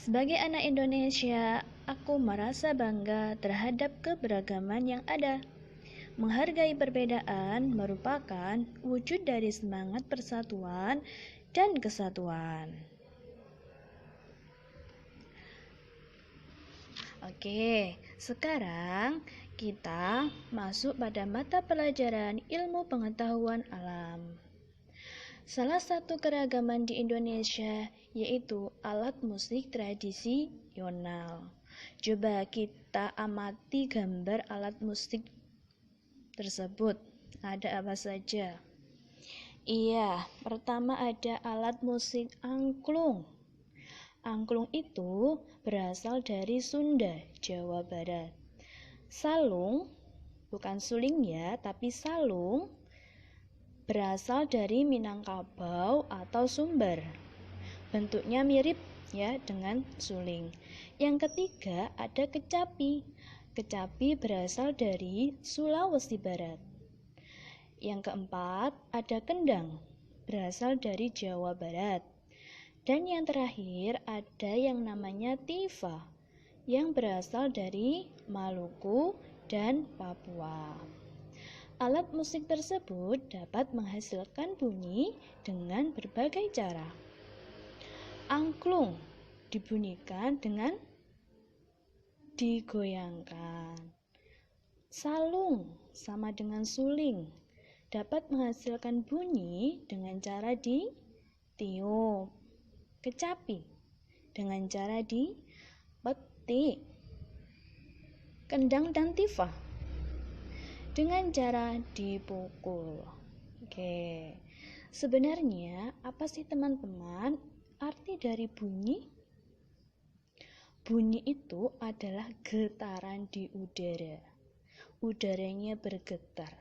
Sebagai anak Indonesia, aku merasa bangga terhadap keberagaman yang ada. Menghargai perbedaan merupakan wujud dari semangat persatuan dan kesatuan. Oke, sekarang kita masuk pada mata pelajaran ilmu pengetahuan alam. Salah satu keragaman di Indonesia yaitu alat musik tradisional. Coba kita amati gambar alat musik tersebut. Ada apa saja? Iya, pertama ada alat musik angklung. Angklung itu berasal dari Sunda, Jawa Barat. Salung, bukan suling ya, tapi salung berasal dari Minangkabau atau Sumber. Bentuknya mirip ya dengan suling. Yang ketiga ada kecapi. Kecapi berasal dari Sulawesi Barat. Yang keempat ada kendang, berasal dari Jawa Barat. Dan yang terakhir ada yang namanya tifa, yang berasal dari Maluku dan Papua. Alat musik tersebut dapat menghasilkan bunyi dengan berbagai cara. Angklung dibunyikan dengan digoyangkan. Salung sama dengan suling dapat menghasilkan bunyi dengan cara ditiup. Kecapi dengan cara dipetik. Kendang dan tifa dengan cara dipukul. Oke. Sebenarnya apa sih teman-teman arti dari bunyi? Bunyi itu adalah getaran di udara. Udaranya bergetar.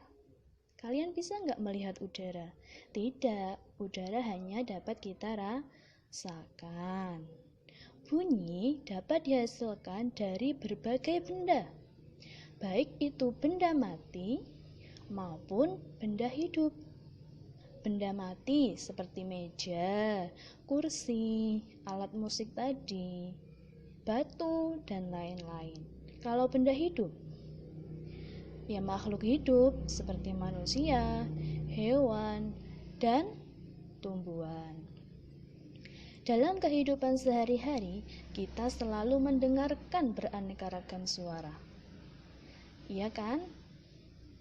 Kalian bisa nggak melihat udara? Tidak, udara hanya dapat kita rasakan. Bunyi dapat dihasilkan dari berbagai benda, baik itu benda mati maupun benda hidup. Benda mati seperti meja, kursi, alat musik tadi, batu, dan lain-lain. Kalau benda hidup, ya makhluk hidup seperti manusia, hewan, dan tumbuhan. Dalam kehidupan sehari-hari, kita selalu mendengarkan beraneka ragam suara. Iya kan?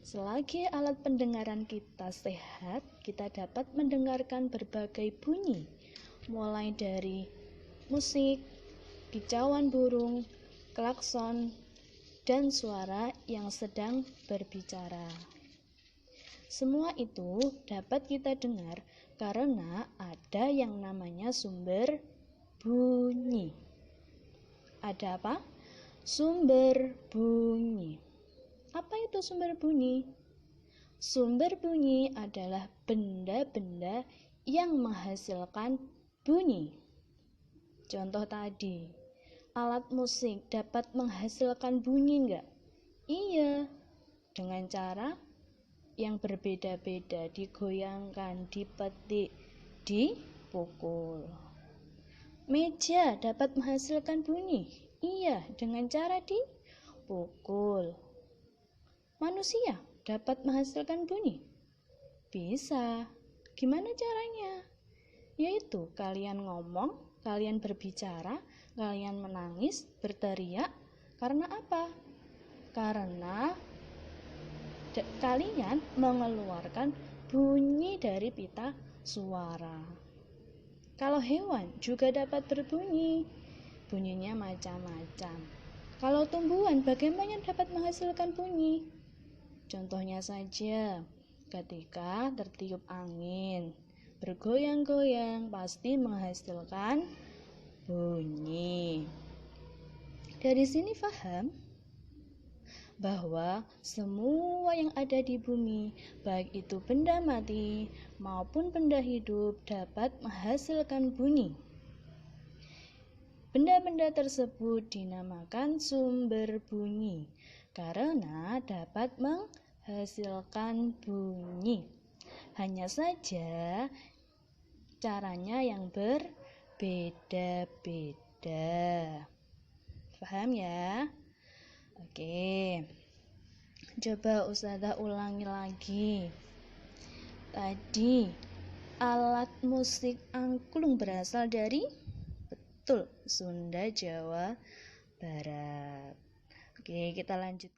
Selagi alat pendengaran kita sehat, kita dapat mendengarkan berbagai bunyi, mulai dari musik, kicauan burung, klakson, dan suara yang sedang berbicara. Semua itu dapat kita dengar karena ada yang namanya sumber bunyi. Ada apa? Sumber bunyi. Apa itu sumber bunyi? Sumber bunyi adalah benda-benda yang menghasilkan bunyi. Contoh tadi, alat musik dapat menghasilkan bunyi enggak? Iya, dengan cara yang berbeda-beda, digoyangkan, dipetik, dipukul. Meja dapat menghasilkan bunyi. Iya, dengan cara dipukul. Manusia dapat menghasilkan bunyi. Bisa. Gimana caranya? Yaitu kalian ngomong, kalian berbicara, kalian menangis, berteriak. Karena apa? Karena kalian mengeluarkan bunyi dari pita suara. Kalau hewan juga dapat berbunyi, bunyinya macam-macam. Kalau tumbuhan bagaimana dapat menghasilkan bunyi? Contohnya saja, ketika tertiup angin, bergoyang-goyang pasti menghasilkan bunyi. Dari sini paham bahwa semua yang ada di bumi, baik itu benda mati maupun benda hidup, dapat menghasilkan bunyi. Benda-benda tersebut dinamakan sumber bunyi karena dapat menghasilkan bunyi. Hanya saja caranya yang berbeda-beda. ada. Paham ya? Oke. Coba Ustazah ulangi lagi. Tadi alat musik angklung berasal dari? Betul, Sunda, Jawa Barat. Oke, kita lanjut.